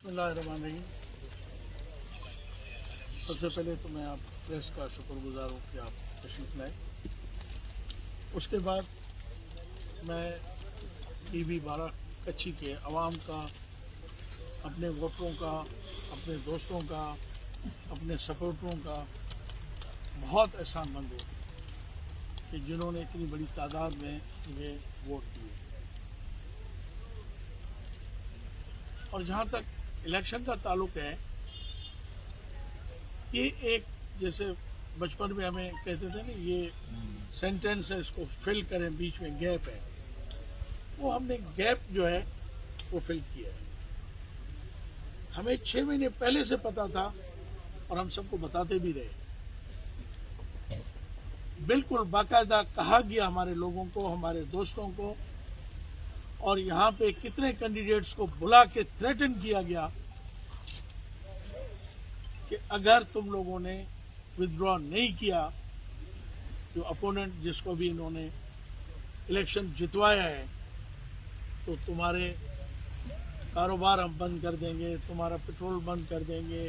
बिस्मिल्लाहिर्रहमानिर्रहीम। सबसे पहले तो मैं आप प्रेस का शुक्रगुजार हूँ कि आप तशरीफ़ लाए। उसके बाद मैं टीवी 12 कच्ची के अवाम का, अपने वोटरों का, अपने दोस्तों का, अपने सपोर्टरों का बहुत एहसानमंद हूँ कि जिन्होंने इतनी बड़ी तादाद में मुझे वोट दिए। और जहाँ तक इलेक्शन का ताल्लुक है, ये एक जैसे बचपन में हमें कहते थे ना, ये सेंटेंस है, इसको फिल करें, बीच में गैप है, वो हमने गैप जो है वो फिल किया है। हमें 6 महीने पहले से पता था और हम सबको बताते भी रहे। बिल्कुल बाकायदा कहा गया हमारे लोगों को, हमारे दोस्तों को, और यहाँ पे कितने कैंडिडेट्स को बुला के थ्रेटन किया गया कि अगर तुम लोगों ने विथड्रॉ नहीं किया, जो अपोनेंट जिसको भी इन्होंने इलेक्शन जितवाया है, तो तुम्हारे कारोबार हम बंद कर देंगे, तुम्हारा पेट्रोल बंद कर देंगे,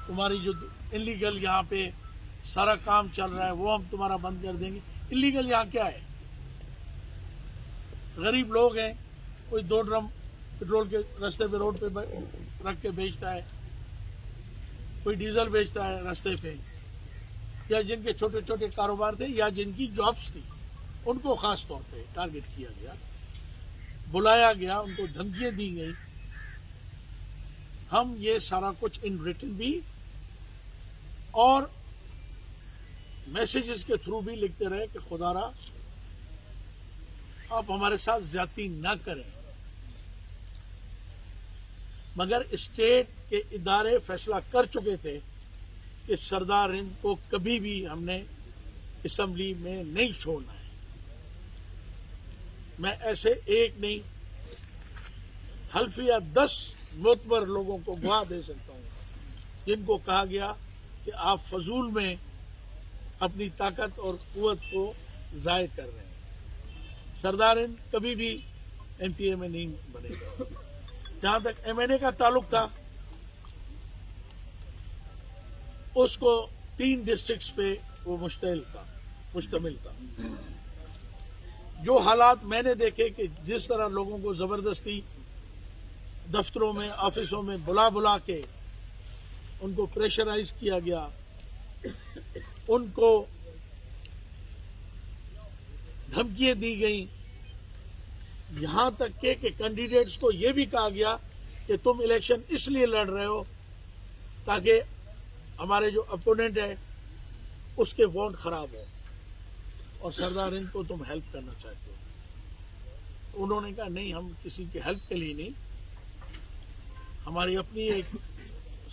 तुम्हारी जो इलीगल यहाँ पे सारा काम चल रहा है वो हम तुम्हारा बंद कर देंगे। इलीगल यहाँ क्या है? गरीब लोग हैं, कोई 2 ड्रम पेट्रोल के रास्ते पे रोड पे रख के बेचता है, कोई डीजल बेचता है रास्ते पे, या जिनके छोटे छोटे कारोबार थे या जिनकी जॉब्स थी, उनको खास तौर पे टारगेट किया गया, बुलाया गया, उनको धमकियां दी गई। हम ये सारा कुछ इन रिटन भी और मैसेजेस के थ्रू भी लिखते रहे कि खुदारा आप हमारे साथ ज्यादती ना करें। मगर स्टेट के इदारे फैसला कर चुके थे कि सरदार हिंद को कभी भी हमने असेंबली में नहीं छोड़ना है। मैं ऐसे एक नहीं, हल्फिया 10 मोतबर लोगों को गवाह दे सकता हूं, जिनको कहा गया कि आप फजूल में अपनी ताकत और कुव्वत को जाय कर रहे हैं। सरदार हिंद कभी भी एमपीए में नहीं बनेगा। जहां तक एमएनए का ताल्लुक था, उसको 3 डिस्ट्रिक्ट्स पे वो मुश्तमिल था। जो हालात मैंने देखे कि जिस तरह लोगों को जबरदस्ती दफ्तरों में, ऑफिसों में बुला बुला के उनको प्रेशराइज किया गया, उनको धमकियां दी गई, यहां तक के कैंडिडेट्स को यह भी कहा गया कि तुम इलेक्शन इसलिए लड़ रहे हो ताकि हमारे जो अपोनेंट है उसके वोट खराब हो और सरदार हिंद को तुम हेल्प करना चाहते हो। उन्होंने कहा नहीं, हम किसी की हेल्प के लिए नहीं, हमारी अपनी एक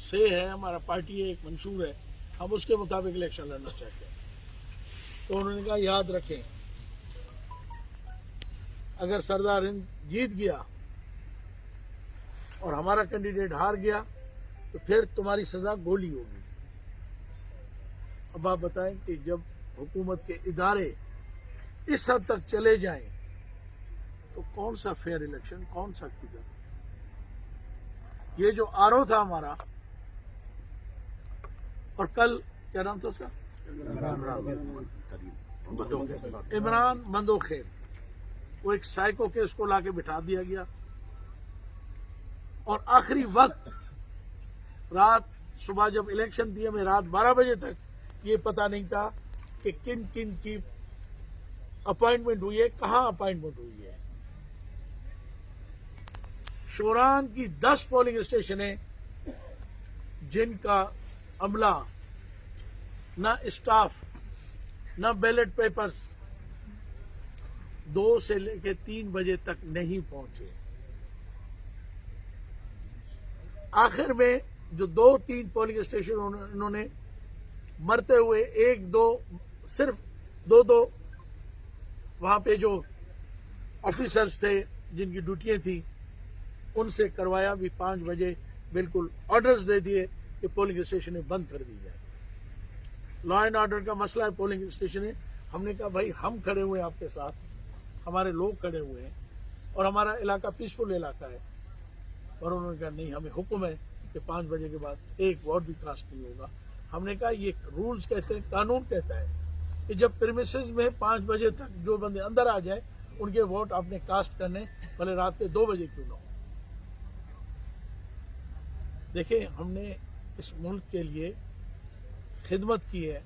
से है, हमारा पार्टी है, एक मंशूर है, हम उसके मुताबिक इलेक्शन लड़ना चाहते हैं। तो उन्होंने कहा याद रखें, अगर सरदार हिंद जीत गया और हमारा कैंडिडेट हार गया तो फिर तुम्हारी सजा गोली होगी। अब आप बताएं कि जब हुकूमत के इदारे इस हद तक चले जाएं तो कौन सा फेयर इलेक्शन, कौन सा किधर? ये जो आरओ था हमारा, और कल क्या नाम था उसका, इमरान मंदोखेर, वो एक साइको केस को लाके बिठा दिया गया और आखिरी वक्त रात, सुबह जब इलेक्शन दिए में रात 12 बजे तक ये पता नहीं था कि किन किन की अपॉइंटमेंट हुई है, कहां अपॉइंटमेंट हुई है। शोरान की 10 पोलिंग स्टेशन है जिनका अमला, ना स्टाफ, ना बैलेट पेपर्स 2 से लेकर 3 बजे तक नहीं पहुंचे। आखिर में जो 2-3 पोलिंग स्टेशन उन्होंने मरते हुए 1-2, सिर्फ 2-2 वहां पे जो ऑफिसर्स थे जिनकी ड्यूटियां थी उनसे करवाया भी 5 बजे बिल्कुल ऑर्डर्स दे दिए कि पोलिंग स्टेशन बंद कर दी जाए। लॉ एंड ऑर्डर का मसला है, पोलिंग स्टेशन है। हमने कहा भाई हम खड़े हुए हैं आपके साथ, हमारे लोग खड़े हुए हैं और हमारा इलाका पीसफुल इलाका है, और उन्होंने कहा नहीं, हमें हुक्म है कि 5 बजे के बाद एक वोट भी कास्ट नहीं होगा। हमने कहा ये रूल्स कहते हैं, कानून कहता है कि जब प्रीमिसेस में 5 बजे तक जो बंदे अंदर आ जाए उनके वोट आपने कास्ट करने, भले रात के 2 बजे क्यों ना हो। देखिए, हमने इस मुल्क के लिए खिदमत की है,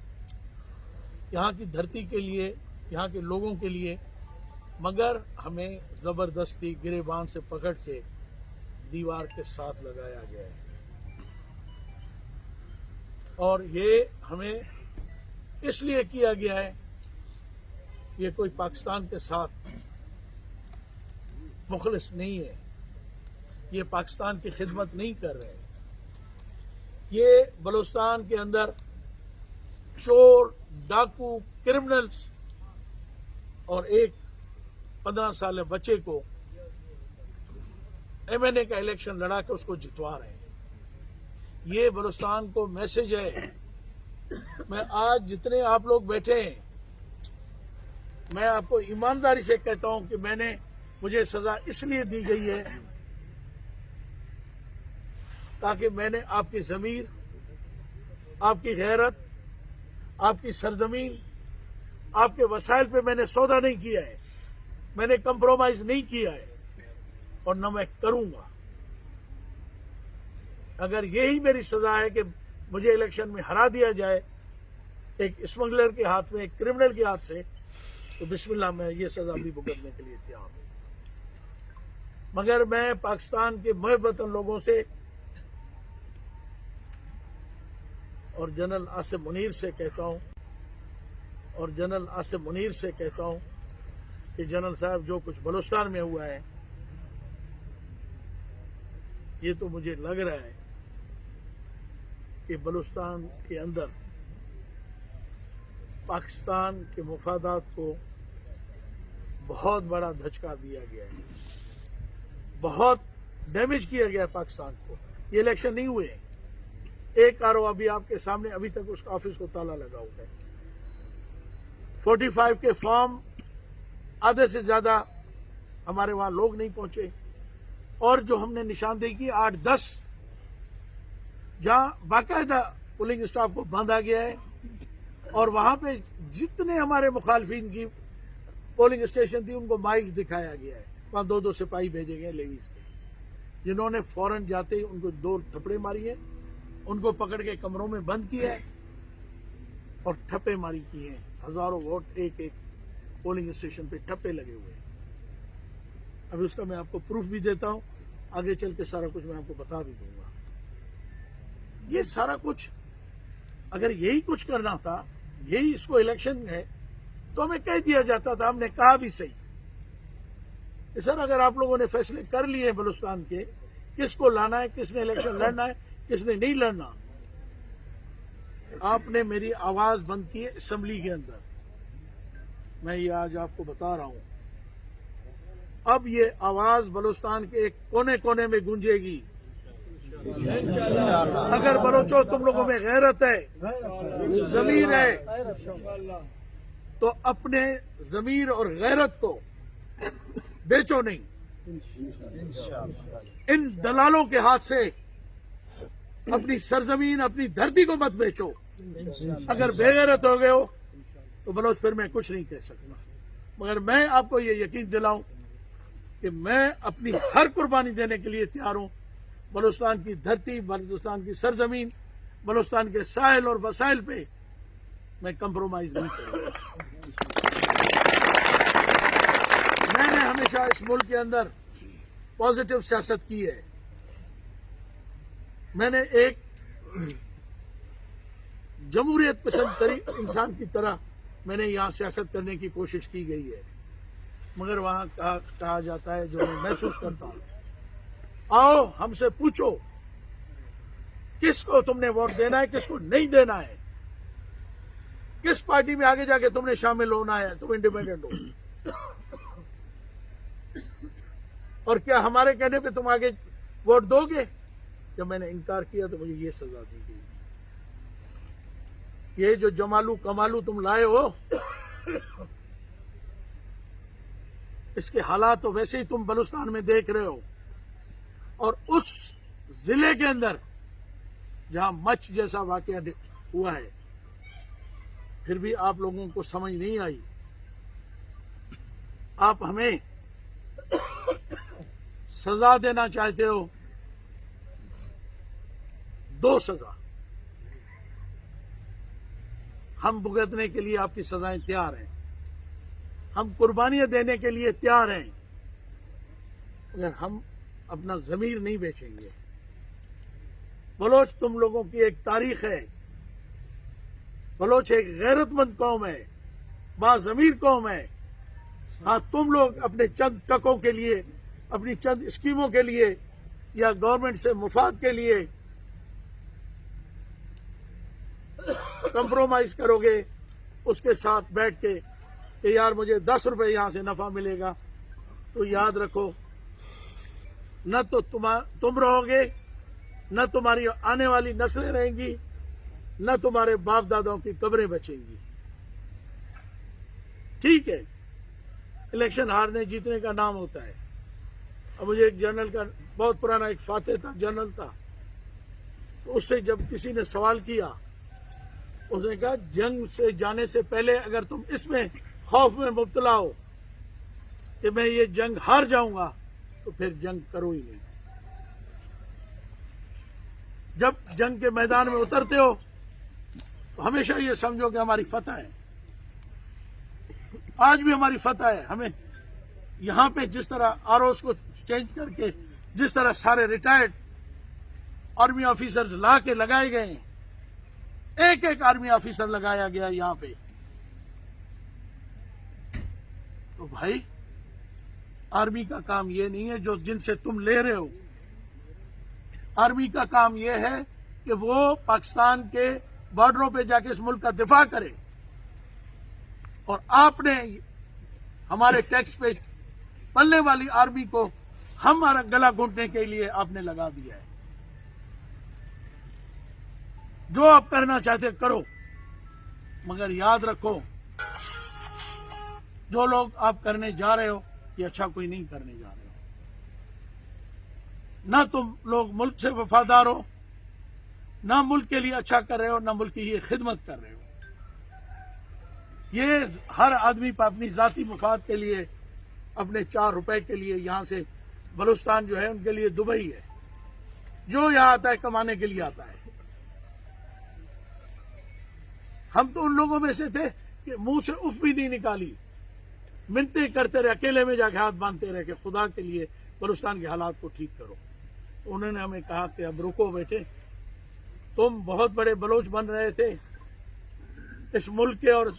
यहाँ की धरती के लिए, यहाँ के लोगों के लिए, मगर हमें जबरदस्ती गिरेबान से पकड़ के दीवार के साथ लगाया गया है। और ये हमें इसलिए किया गया है, ये कोई पाकिस्तान के साथ मुखलिस नहीं है, ये पाकिस्तान की खिदमत नहीं कर रहे हैं। ये बलूचिस्तान के अंदर चोर, डाकू, क्रिमिनल्स और एक 15 साल बच्चे को MNA का इलेक्शन लड़ा के उसको जितवा रहे हैं। ये बलूचिस्तान को मैसेज है। मैं आज जितने आप लोग बैठे हैं, मैं आपको ईमानदारी से कहता हूं कि मुझे सजा इसलिए दी गई है ताकि मैंने आपकी ज़मीर, आपकी गैरत, आपकी सरजमीन, आपके वसाइल पे मैंने सौदा नहीं किया है, मैंने कंप्रोमाइज नहीं किया है और न मैं करूंगा। अगर यही मेरी सजा है कि मुझे इलेक्शन में हरा दिया जाए एक स्मगलर के हाथ में, एक क्रिमिनल के हाथ से, तो बिस्मिल्लाह, मैं ये सजा भी भुगतने के लिए तैयार हूं। मगर मैं पाकिस्तान के मुहब्बतन लोगों से और जनरल आसिफ मुनीर से कहता हूं कि जनरल साहब, जो कुछ बलूचिस्तान में हुआ है, ये तो मुझे लग रहा है कि बलूचिस्तान के अंदर पाकिस्तान के मुफादात को बहुत बड़ा धचका दिया गया है, बहुत डैमेज किया गया है पाकिस्तान को। ये इलेक्शन नहीं हुए, एक आरओ अभी आपके सामने, अभी तक उसका ऑफिस को ताला लगा हुआ है। 45 के फॉर्म, आधे से ज्यादा हमारे वहां लोग नहीं पहुंचे, और जो हमने निशानदेही की 8-10 जहां बाकायदा पुलिंग स्टाफ को बांधा गया है, और वहां पे जितने हमारे मुखालफिन की पोलिंग स्टेशन थी उनको माइक दिखाया गया है। वहां 2-2 सिपाही भेजे गए लेडीज के, जिन्होंने फौरन जाते ही उनको 2 थप्पड़े मारी है, उनको पकड़ के कमरों में बंद किया है और ठप्पे मारी की है। हजारों वोट एक पोलिंग स्टेशन पे ठप्पे लगे हुए हैं। अभी उसका मैं आपको प्रूफ भी देता हूं, आगे चल के सारा कुछ मैं आपको बता भी दूंगा। ये सारा कुछ, अगर यही कुछ करना था, यही इसको इलेक्शन है, तो हमें कह दिया जाता था। हमने कहा भी सही कि सर, अगर आप लोगों ने फैसले कर लिए हैं बलूचिस्तान के, किसको लाना है, किसने इलेक्शन लड़ना है, किसने नहीं लड़ना, आपने मेरी आवाज बंद की है असेंबली के अंदर। मैं ये आज आपको बता रहा हूं, अब ये आवाज बलूचिस्तान के एक कोने कोने में गूंजेगी। अगर बलोचो तुम लोगों में गैरत है, जमीर है, तो अपने जमीर और गैरत को बेचो नहीं, इन दलालों के हाथ से अपनी सरजमीन, अपनी धरती को मत बेचो। अगर बेगैरत हो गए हो तो बलोच फिर मैं कुछ नहीं कह सकता, मगर मैं आपको ये यकीन दिलाऊं कि मैं अपनी हर कुर्बानी देने के लिए तैयार हूं। बलूचिस्तान की धरती, बलूचिस्तान की सरजमीन, बलूचिस्तान के साहिल और वसाइल पे मैं कंप्रोमाइज नहीं करूंगा। मैंने हमेशा इस मुल्क के अंदर पॉजिटिव सियासत की है। मैंने एक जमहूरियत पसंद इंसान की तरह मैंने यहां सियासत करने की कोशिश की गई है, मगर वहां कहा जाता है, जो मैं महसूस करता हूं, आओ हमसे पूछो किसको तुमने वोट देना है, किसको नहीं देना है, किस पार्टी में आगे जाके तुमने शामिल होना है, तुम इंडिपेंडेंट हो, और क्या हमारे कहने पे तुम आगे वोट दोगे? जब मैंने इनकार किया तो मुझे ये सजा दी गई। ये जो जमालू कमालू तुम लाए हो, इसके हालात तो वैसे ही तुम बलूचिस्तान में देख रहे हो। और उस जिले के अंदर जहां मच्छ जैसा वाकया हुआ है, फिर भी आप लोगों को समझ नहीं आई। आप हमें सजा देना चाहते हो, 2 सजा। हम भुगतने के लिए आपकी सजाएं तैयार हैं, हम कुर्बानियां देने के लिए तैयार हैं, मगर हम अपना जमीर नहीं बेचेंगे। बलोच तुम लोगों की एक तारीख है। बलोच एक गैरतमंद कौम है, बाज़मीर कौम है। हाँ, तुम लोग अपने चंद टकों के लिए, अपनी चंद स्कीमों के लिए या गवर्नमेंट से मुफाद के लिए कंप्रोमाइज करोगे, उसके साथ बैठ के कि यार मुझे 10 रुपए यहां से नफा मिलेगा। तो याद रखो, न तो तुम रहोगे, न तुम्हारी आने वाली नस्लें रहेंगी, न तुम्हारे बाप दादाओं की कब्रें बचेंगी। ठीक है, इलेक्शन हारने जीतने का नाम होता है। अब मुझे एक जनरल का बहुत पुराना एक फातेह था, जनरल था, तो उससे जब किसी ने सवाल किया, उसने कहा जंग से जाने से पहले अगर तुम इसमें खौफ में मुब्तला हो कि मैं ये जंग हार जाऊंगा, तो फिर जंग करो ही नहीं। जब जंग के मैदान में उतरते हो तो हमेशा ये समझो कि हमारी फतह है। आज भी हमारी फतह है। हमें यहां पे जिस तरह आरओस को चेंज करके जिस तरह सारे रिटायर्ड आर्मी ऑफिसर्स ला के लगाए गए हैं, एक एक आर्मी ऑफिसर लगाया गया यहां पे, तो भाई आर्मी का काम ये नहीं है जो जिनसे तुम ले रहे हो। आर्मी का काम ये है कि वो पाकिस्तान के बॉर्डरों पे जाके इस मुल्क का दिफा करे, और आपने हमारे टैक्स पे पलने वाली आर्मी को हमारा गला घोंटने के लिए आपने लगा दिया है। जो आप करना चाहते करो, मगर याद रखो जो लोग आप करने जा रहे हो ये अच्छा कोई नहीं करने जा रहे हो। ना तुम लोग मुल्क से वफादार हो, ना मुल्क के लिए अच्छा कर रहे हो, ना मुल्क की ये खिदमत कर रहे हो। ये हर आदमी पर अपनी जाती मुफाद के लिए, अपने 4 रुपए के लिए यहां से बलूचिस्तान जो है उनके लिए दुबई है। जो यहां आता है कमाने के लिए आता है। हम तो उन लोगों में से थे कि मुंह से उफ भी नहीं निकाली, मिन्नतें करते रहे, अकेले में जाके हाथ बांधते रहे कि खुदा के लिए बलूचिस्तान के हालात को ठीक करो। तो उन्होंने हमें कहा कि अब रुको बेटे, तुम बहुत बड़े बलोच बन रहे थे इस मुल्क के और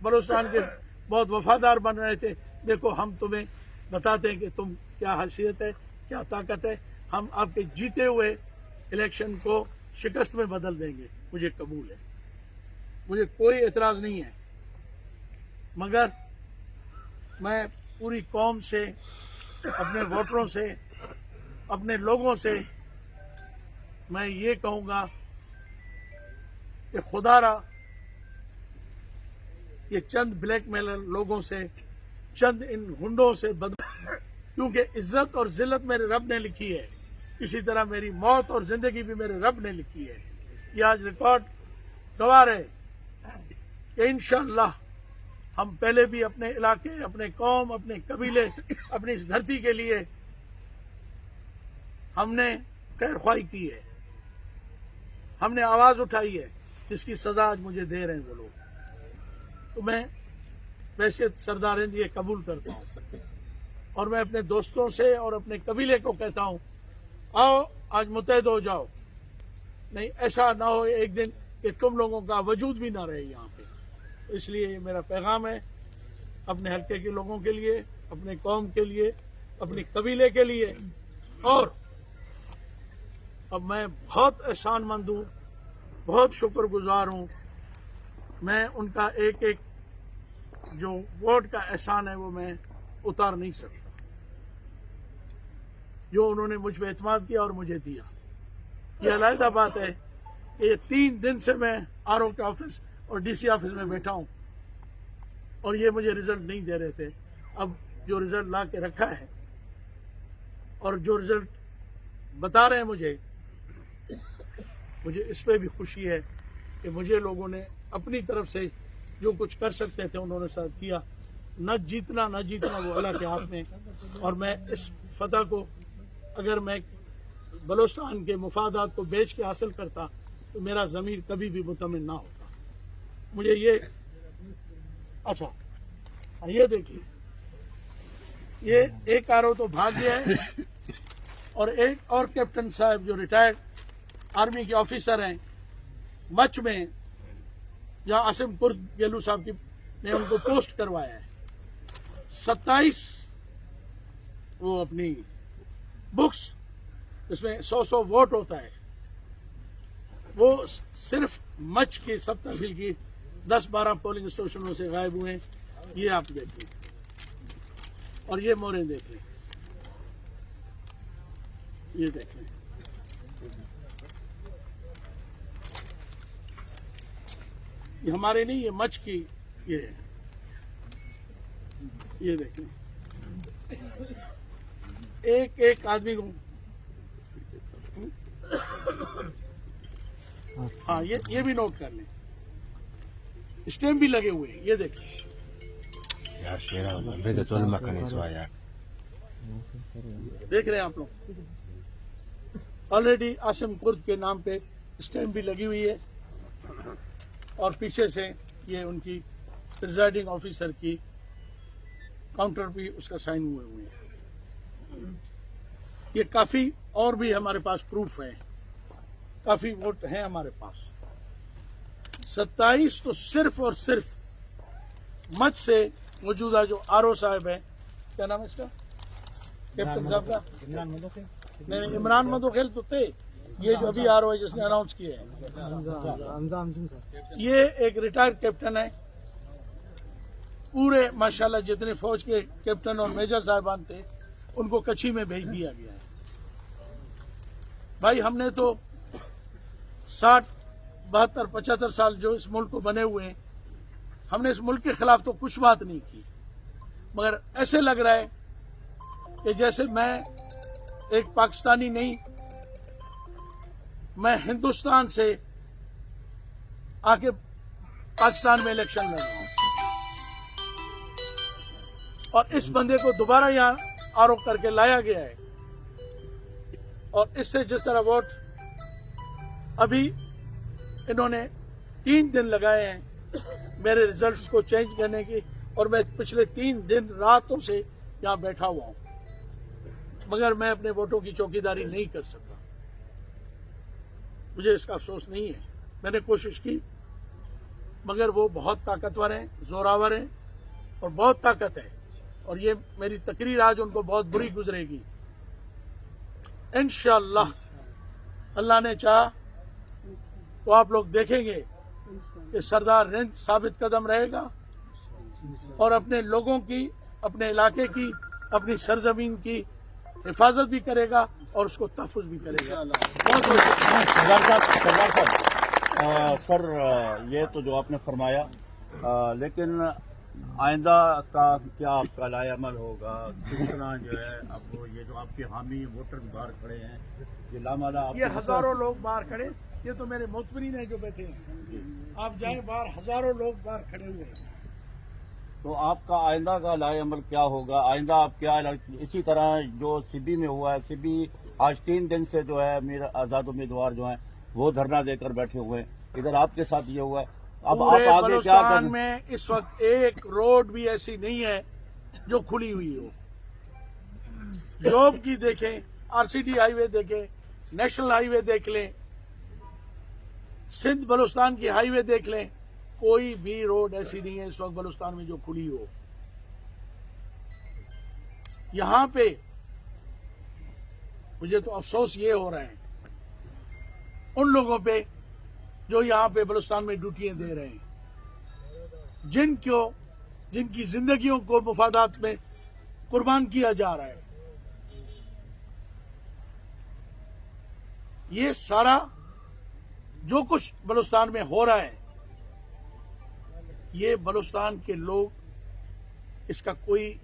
बलूचिस्तान के बहुत वफादार बन रहे थे। देखो हम तुम्हें बताते हैं कि तुम क्या हैसियत है, क्या ताकत है। हम आपके जीते हुए इलेक्शन को शिकस्त में बदल देंगे। मुझे कबूल है, मुझे कोई एतराज नहीं है, मगर मैं पूरी कौम से, अपने वोटरों से, अपने लोगों से मैं ये कहूंगा कि खुदारा ये चंद ब्लैकमेलर लोगों से, चंद इन गुंडों से क्योंकि इज्जत और जिल्लत मेरे रब ने लिखी है, इसी तरह मेरी मौत और जिंदगी भी मेरे रब ने लिखी है। ये आज रिकॉर्ड गवाह है कि इंशाअल्लाह हम पहले भी अपने इलाके, अपने कौम, अपने कबीले, अपनी इस धरती के लिए हमने खैर ख्वाही की है, हमने आवाज उठाई है, जिसकी सजा आज मुझे दे रहे हैं वो लोग। तो मैं वैसे सरदारिंद ये कबूल करता हूं, और मैं अपने दोस्तों से और अपने कबीले को कहता हूं, आओ आज मुतहद हो जाओ। नहीं, ऐसा ना हो एक दिन कि तुम लोगों का वजूद भी ना रहे यहाँ पे। तो इसलिए ये मेरा पैगाम है अपने हल्के के लोगों के लिए, अपने कौम के लिए, अपने कबीले के लिए। और अब मैं बहुत एहसानमंद हूँ, बहुत शुक्रगुजार हूँ। मैं उनका एक एक जो वोट का एहसान है वो मैं उतार नहीं सकता, जो उन्होंने मुझ पर एतमाद किया और मुझे दिया। ये अलग बात है कि ये 3 दिन से मैं आरओ के ऑफिस और डीसी ऑफिस में बैठा हूं और ये मुझे रिजल्ट नहीं दे रहे थे। अब जो रिजल्ट ला के रखा है और जो रिजल्ट बता रहे हैं मुझे इस पे भी खुशी है कि मुझे लोगों ने अपनी तरफ से जो कुछ कर सकते थे उन्होंने साथ किया। न जीतना वो अल्लाह के हाथ में, और मैं इस फतह को अगर मैं बलोचिस्तान के मुफादात को बेच के हासिल करता तो मेरा ज़मीर कभी भी मुतमिन ना होता। मुझे ये अच्छा, ये देखिए, ये एक आरओ तो भाग गया है और एक और कैप्टन साहब जो रिटायर्ड आर्मी के ऑफिसर हैं मच में, जहां आसिम कुर्द गेलू साहब की ने उनको पोस्ट करवाया है, 27 वो अपनी बुक्स, इसमें 100 वोट होता है, वो सिर्फ मच की सब तहसील की 10-12 पोलिंग स्टेशनों से गायब हुए हैं। ये आप देखिए, और ये मोहरें देखिए, ये देखिए, ये हमारे नहीं, ये मच की ये है, ये देखिए, एक एक आदमी को, हाँ ये भी नोट कर लें, स्टैम्प भी लगे हुए हैं, ये देखिए यार, शेरा बेद चोल मखने सो यार, देख रहे हैं आप लोग, ऑलरेडी आसिम कुर्द के नाम पे स्टैम्प भी लगी हुई है, और पीछे से ये उनकी प्रिजाइडिंग ऑफिसर की काउंटर भी उसका साइन हुए हैं। ये काफी और भी हमारे पास प्रूफ है, काफी वोट हैं हमारे पास। 27 तो सिर्फ और सिर्फ मच से मौजूदा जो आरओ साहब है, क्या नाम है इसका, कैप्टन साहब का, नहीं इमरान मदोखेल तो थे, ये जो अभी आरओ है जिसने अनाउंस किया है, ये एक रिटायर्ड कैप्टन है। पूरे माशाल्लाह जितने फौज के कैप्टन और मेजर साहिबान थे उनको कच्छी में भेज दिया गया है। भाई हमने तो 60, 72, 75 साल जो इस मुल्क को बने हुए हैं, हमने इस मुल्क के खिलाफ तो कुछ बात नहीं की, मगर ऐसे लग रहा है कि जैसे मैं एक पाकिस्तानी नहीं, मैं हिंदुस्तान से आके पाकिस्तान में इलेक्शन लड़ रहा हूं, और इस बंदे को दोबारा यहां आरोप करके लाया गया है, और इससे जिस तरह वोट अभी इन्होंने 3 दिन लगाए हैं मेरे रिजल्ट्स को चेंज करने की, और मैं पिछले 3 दिन रातों से यहां बैठा हुआ हूं, मगर मैं अपने वोटों की चौकीदारी नहीं कर सका। मुझे इसका अफसोस नहीं है, मैंने कोशिश की, मगर वो बहुत ताकतवर हैं, जोरावर हैं, और बहुत ताकत है, और ये मेरी तकरीर आज उनको बहुत बुरी गुजरेगी। इंशाअल्लाह अल्लाह ने चाहा तो आप लोग देखेंगे कि सरदार रिंद साबित कदम रहेगा, और अपने लोगों की, अपने इलाके की, अपनी सरजमीन की हिफाजत भी करेगा और उसको तहफ़्फ़ुज़ भी करेगा। सरदार साहब, सर ये तो जो आपने फरमाया, लेकिन आइंदा का क्या आपका लाएअमल होगा, किस तरह जो है, अब वो ये जो आपके हामी वोटर बाहर खड़े हैं, ये लामाला, ये हजारों लोग बाहर खड़े, ये तो मेरे मुतमिनीन हैं जो बैठे हैं, आप जाए बाहर, हजारों लोग बाहर खड़े हुए हैं। तो आपका आइंदा का लाएअमल क्या होगा? आइंदा आप क्या, इसी तरह जो सिबी में हुआ है, सिबी आज 3 दिन से जो है मेरा आजाद उम्मीदवार जो है वो धरना देकर बैठे हुए हैं, इधर आपके साथ ये हुआ है, अब आप आगे क्या बलूचिस्तान में इस वक्त एक रोड भी ऐसी नहीं है जो खुली हुई हो। जोब की देखें, आरसीडी हाईवे देखें, नेशनल हाईवे देख लें, सिंध बलूचिस्तान की हाईवे देख लें, कोई भी रोड ऐसी नहीं है इस वक्त बलूचिस्तान में जो खुली हो। यहां पे मुझे तो अफसोस ये हो रहा है उन लोगों पे जो यहां पे बलूचिस्तान में ड्यूटियां दे रहे हैं, जिनकी जिंदगियों को मुफादात में कुर्बान किया जा रहा है। ये सारा जो कुछ बलूचिस्तान में हो रहा है, ये बलूचिस्तान के लोग इसका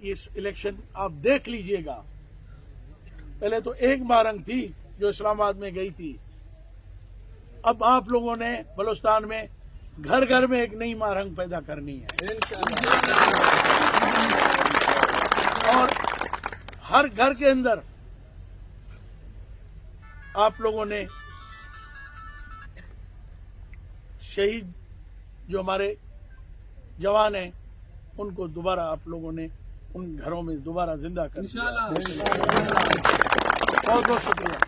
इस इलेक्शन आप देख लीजिएगा, पहले तो एक बारंग थी, जो इस्लामाबाद में गई थी, अब आप लोगों ने बलूचिस्तान में घर घर में एक नई मारंग पैदा करनी है और हर घर के अंदर आप लोगों ने शहीद जो हमारे जवान हैं उनको दोबारा आप लोगों ने उन घरों में दोबारा जिंदा कर दिया। बहुत बहुत शुक्रिया।